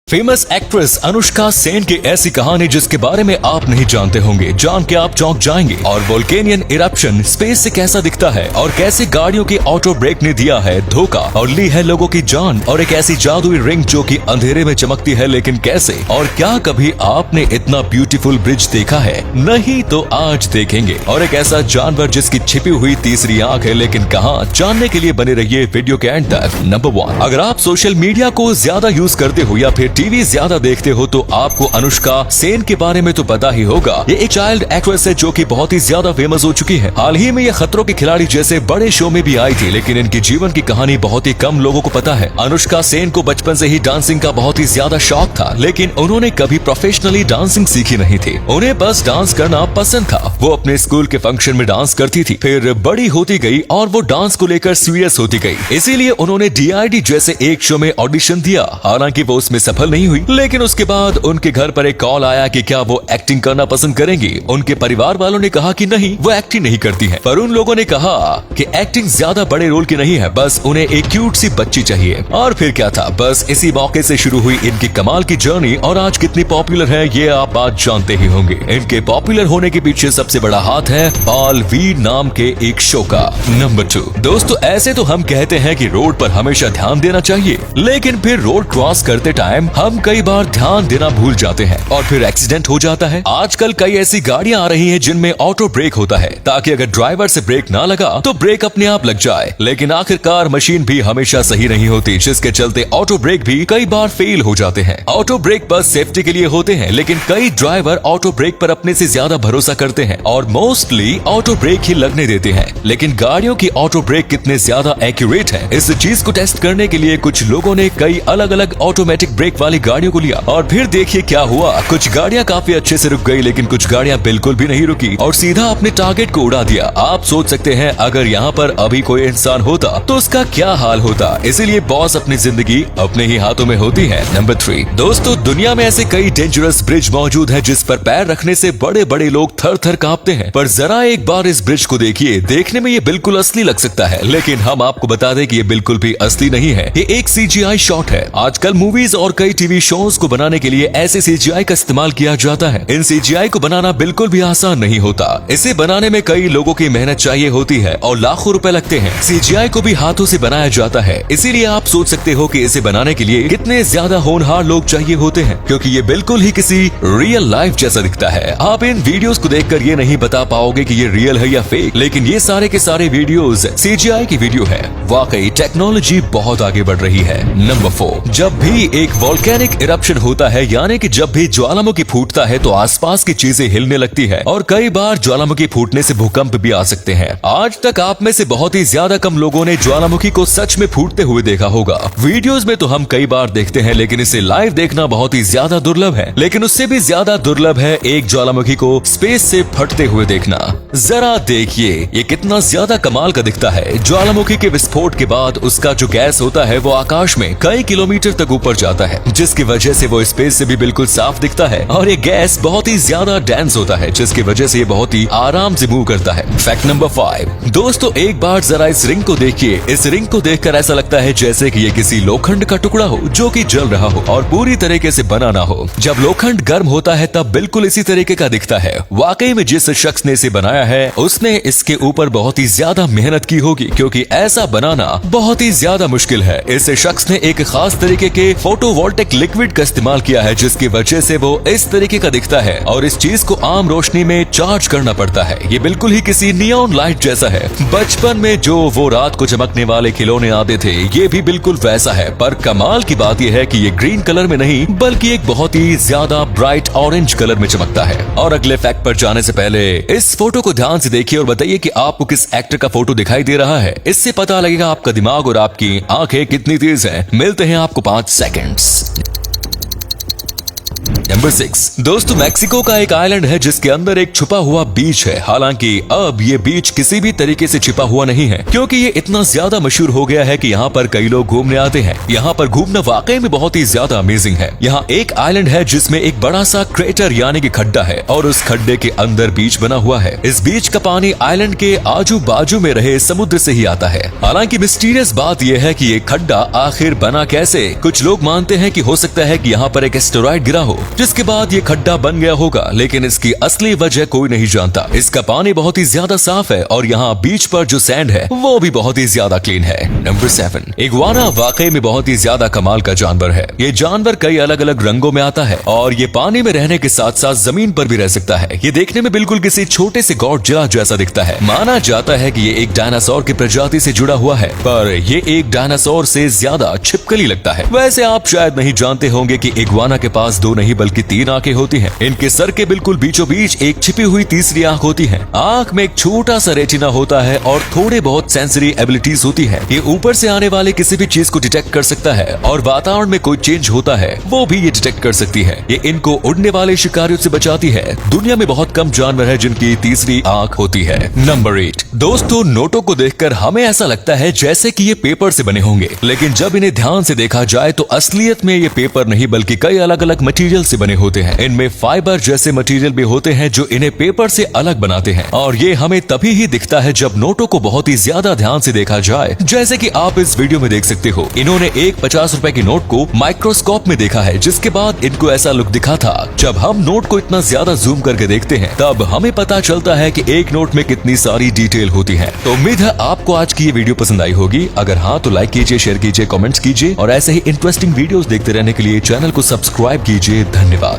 Famous actress Anushka Sen की ऐसी कहानी जिसके बारे में आप नहीं जानते होंगे, जान के आप चौंक जाएंगे। और वोल्केनियन इरप्शन स्पेस से कैसा दिखता है और कैसे गाड़ियों की ऑटो ब्रेक ने दिया है धोखा और ली है लोगों की जान, और एक ऐसी जादुई रिंग जो कि अंधेरे में चमकती है लेकिन कैसे, और क्या कभी आपने इतना ब्यूटीफुल ब्रिज देखा है? नहीं तो आज देखेंगे। और एक ऐसा जानवर जिसकी छिपी हुई तीसरी आंख है लेकिन कहाँ, जानने के लिए बने रहिए वीडियो के एंड तक। नंबर 1, अगर आप सोशल मीडिया को ज्यादा यूज करते हो या फिर टीवी ज्यादा देखते हो तो आपको अनुष्का सेन के बारे में तो पता ही होगा। ये एक चाइल्ड एक्ट्रेस है जो कि बहुत ही ज्यादा फेमस हो चुकी है। हाल ही में ये खतरों के खिलाड़ी जैसे बड़े शो में भी आई थी, लेकिन इनकी जीवन की कहानी बहुत ही कम लोगों को पता है। अनुष्का सेन को बचपन से ही डांसिंग का बहुत ही ज्यादा शौक था, लेकिन उन्होंने कभी प्रोफेशनली डांसिंग सीखी नहीं थी। उन्हें बस डांस करना पसंद था। वो अपने स्कूल के फंक्शन में डांस करती थी, फिर बड़ी होती गई और वो डांस को लेकर सीरियस होती गई। इसीलिए उन्होंने DID जैसे एक शो में ऑडिशन दिया। हालांकि वो उसमें सफल नहीं हुई, लेकिन उसके बाद उनके घर पर एक कॉल आया कि क्या वो एक्टिंग करना पसंद करेंगी। उनके परिवार वालों ने कहा कि नहीं, वो एक्टिंग नहीं करती है, पर उन लोगों ने कहा कि एक्टिंग ज्यादा बड़े रोल की नहीं है, बस उन्हें एक क्यूट सी बच्ची चाहिए। और फिर क्या था, बस इसी मौके से शुरू हुई इनकी कमाल की जर्नी। और आज कितनी पॉपुलर है ये आप बात जानते ही होंगे। इनके पॉपुलर होने के पीछे सबसे बड़ा हाथ है बालवीर नाम के एक शो का। नंबर 2, दोस्तों ऐसे तो हम कहते हैं कि रोड पर हमेशा ध्यान देना चाहिए, लेकिन फिर रोड क्रॉस करते टाइम हम कई बार ध्यान देना भूल जाते हैं और फिर एक्सीडेंट हो जाता है। आजकल कई ऐसी गाड़ियां आ रही हैं जिनमें ऑटो ब्रेक होता है, ताकि अगर ड्राइवर से ब्रेक ना लगा तो ब्रेक अपने आप लग जाए। लेकिन आखिरकार मशीन भी हमेशा सही नहीं होती, जिसके चलते ऑटो ब्रेक भी कई बार फेल हो जाते हैं। ऑटो ब्रेक बस सेफ्टी के लिए होते हैं, लेकिन कई ड्राइवर ऑटो ब्रेक पर अपने से ज्यादा भरोसा करते हैं और मोस्टली ऑटो ब्रेक ही लगने देते हैं। लेकिन गाड़ियों की ऑटो ब्रेक कितने ज्यादा एक्यूरेट है, इस चीज को टेस्ट करने के लिए कुछ लोगों ने कई अलग अलग ऑटोमेटिक ब्रेक वाली गाड़ियों को लिया और फिर देखिए क्या हुआ। कुछ गाड़ियां काफी अच्छे से रुक गई, लेकिन कुछ गाड़ियां बिल्कुल भी नहीं रुकी और सीधा अपने टारगेट को उड़ा दिया। आप सोच सकते हैं अगर यहाँ पर अभी कोई इंसान होता तो उसका क्या हाल होता। इसीलिए बॉस अपनी जिंदगी अपने ही हाथों में होती है। नंबर 3, दोस्तों दुनिया में ऐसे कई डेंजरस ब्रिज मौजूद हैं जिस पर पैर रखने से बड़े बड़े लोग थर थर कांपते हैं। पर जरा एक बार इस ब्रिज को देखिए, देखने में ये बिल्कुल असली लग सकता है, लेकिन हम आपको बता दें कि ये बिल्कुल भी असली नहीं है। ये एक CGI शॉट है। आजकल मूवीज और कई टीवी शोज को बनाने के लिए ऐसे CGI का इस्तेमाल किया जाता है। इन CGI को बनाना बिल्कुल भी आसान नहीं होता। इसे बनाने में कई लोगों की मेहनत चाहिए होती है और लाखों रुपए लगते हैं। CGI को भी हाथों से बनाया जाता है, इसीलिए आप सोच सकते हो कि इसे बनाने के लिए कितने ज्यादा होनहार लोग चाहिए होते हैं, क्योंकि ये बिल्कुल ही किसी रियल लाइफ जैसा दिखता है। आप इन वीडियोस को देखकर ये नहीं बता पाओगे कि ये रियल है या फेक, लेकिन ये सारे के सारे वीडियोस CGI की वीडियो है। वाकई टेक्नोलॉजी बहुत आगे बढ़ रही है। नंबर 4, जब भी एक वोल्केनिक इरप्शन होता है, यानी कि जब भी ज्वालामुखी फूटता है तो आसपास की चीजें हिलने लगती है और कई बार ज्वालामुखी फूटने से भूकंप भी आ सकते हैं। आज तक आप में से बहुत ही ज्यादा कम लोगों ने ज्वालामुखी को सच में फूटते हुए देखा होगा। वीडियोस में तो हम कई बार देखते हैं, लेकिन इसे लाइव देखना बहुत ही ज्यादा दुर्लभ है। लेकिन उससे भी ज्यादा दुर्लभ है एक ज्वालामुखी को स्पेस से फटते हुए देखना। जरा देखिए ये कितना ज्यादा कमाल का दिखता है। ज्वालामुखी के विस्फोट के बाद उसका जो गैस होता है वो आकाश में कई किलोमीटर तक ऊपर जाता है, जिसकी वजह से वो स्पेस से भी बिल्कुल साफ दिखता है। और ये गैस बहुत ही ज्यादा डेंस होता है, जिसकी वजह से ये बहुत ही आराम से मूव करता है। फैक्ट नंबर 5, दोस्तों एक बार जरा इस रिंग को देखिए। इस रिंग को देखकर ऐसा लगता है जैसे कि ये किसी लोखंड का टुकड़ा हो जो कि जल रहा हो और पूरी तरीके से बना ना हो। जब लोखंड गर्म होता है तब बिल्कुल इसी तरीके का दिखता है। वाकई में जिस शख्स ने इसे बनाया है उसने इसके ऊपर बहुत ही ज्यादा मेहनत की होगी, क्योंकि ऐसा बनाना बहुत ही ज्यादा मुश्किल है। इस शख्स ने एक खास तरीके के फोटोवोल्टिक लिक्विड का इस्तेमाल किया है, जिसकी वजह से वो इस तरीके का दिखता है और इस चीज को आम रोशनी में चार्ज करना पड़ता है। ये बिल्कुल ही किसी नियॉन लाइट जैसा है। बचपन में जो वो रात को चमकने वाले खिलौने आते थे, ये भी बिल्कुल वैसा है। पर कमाल की बात यह है कि ये ग्रीन कलर में नहीं बल्कि एक बहुत ही ज्यादा ब्राइट ऑरेंज कलर में चमकता है। और अगले फैक्ट पर जाने से पहले इस फोटो को ध्यान से देखिए और बताइए कि आपको किस एक्टर का फोटो दिखाई दे रहा है। इससे पता लगेगा आपका दिमाग और आपकी आंखें कितनी तेज है। मिलते हैं आपको 5 सेकंड्स। नंबर नंबर 6 दोस्तों, मैक्सिको का एक आइलैंड है जिसके अंदर एक छुपा हुआ बीच है। हालांकि अब ये बीच किसी भी तरीके से छिपा हुआ नहीं है, क्योंकि ये इतना ज्यादा मशहूर हो गया है कि यहाँ पर कई लोग घूमने आते हैं। यहाँ पर घूमना वाकई में बहुत ही ज्यादा अमेजिंग है। यहाँ एक आइलैंड है जिसमें एक बड़ा सा क्रेटर यानी कि खड्डा है और उस खड्डे के अंदर बीच बना हुआ है। इस बीच का पानी आइलैंड के आजू बाजू में रहे समुद्र से ही आता है। हालांकि मिस्टीरियस बात यह है कि ये खड्डा आखिर बना कैसे। कुछ लोग मानते हैं कि हो सकता है कि यहाँ पर एक एस्टेरॉयड गिरा हो जिसके बाद ये खड्डा बन गया होगा, लेकिन इसकी असली वजह कोई नहीं जानता। इसका पानी बहुत ही ज्यादा साफ है और यहाँ बीच पर जो सैंड है वो भी बहुत ही ज्यादा क्लीन है। नंबर 7 इग्वाना वाकई में बहुत ही ज्यादा कमाल का जानवर है। ये जानवर कई अलग अलग रंगों में आता है और ये पानी में रहने के साथ साथ जमीन पर भी रह सकता है। ये देखने में बिल्कुल किसी छोटे से गॉडजिला जैसा दिखता है। माना जाता है कि ये एक डायनासोर की प्रजाति से जुड़ा हुआ है, पर ये एक डायनासोर से ज्यादा छिपकली लगता है। वैसे आप शायद नहीं जानते होंगे कि इग्वाना के पास 2 नहीं बल्कि 3 आंखें होती हैं। इनके सर के बिल्कुल बीचों बीच एक छिपी हुई तीसरी आंख होती है। आंख में एक छोटा सा रेटिना होता है और थोड़े बहुत सेंसरी एबिलिटीज होती है। ये ऊपर से आने वाले किसी भी चीज को डिटेक्ट कर सकता है और वातावरण में कोई चेंज होता है वो भी ये डिटेक्ट कर सकती है। ये इनको उड़ने वाले शिकारियों से बचाती है। दुनिया में बहुत कम जानवर है जिनकी तीसरी आंख होती है। नंबर 8 दोस्तों, नोटों को देखकर हमें ऐसा लगता है जैसे कि ये पेपर से बने होंगे, लेकिन जब इन्हें ध्यान से देखा जाए तो असलियत में ये पेपर नहीं बल्कि कई अलग अलग मटेरियल से बने होते हैं। इनमें फाइबर जैसे मटेरियल भी होते हैं जो इन्हें पेपर से अलग बनाते हैं और ये हमें तभी ही दिखता है जब नोटों को बहुत ही ज्यादा ध्यान से देखा जाए। जैसे कि आप इस वीडियो में देख सकते हो, इन्होंने एक 50 रुपए की नोट को माइक्रोस्कोप में देखा है, जिसके बाद इनको ऐसा लुक दिखा था। जब हम नोट को इतना ज्यादा जूम करके देखते हैं तब हमें पता चलता है कि एक नोट में कितनी सारी डिटेल होती है। तो उम्मीद है आपको आज की ये वीडियो पसंद आई होगी। अगर हाँ तो लाइक कीजिए, शेयर कीजिए, कमेंट्स कीजिए और ऐसे ही इंटरेस्टिंग वीडियोस देखते रहने के लिए चैनल को सब्सक्राइब कीजिए। धन्यवाद।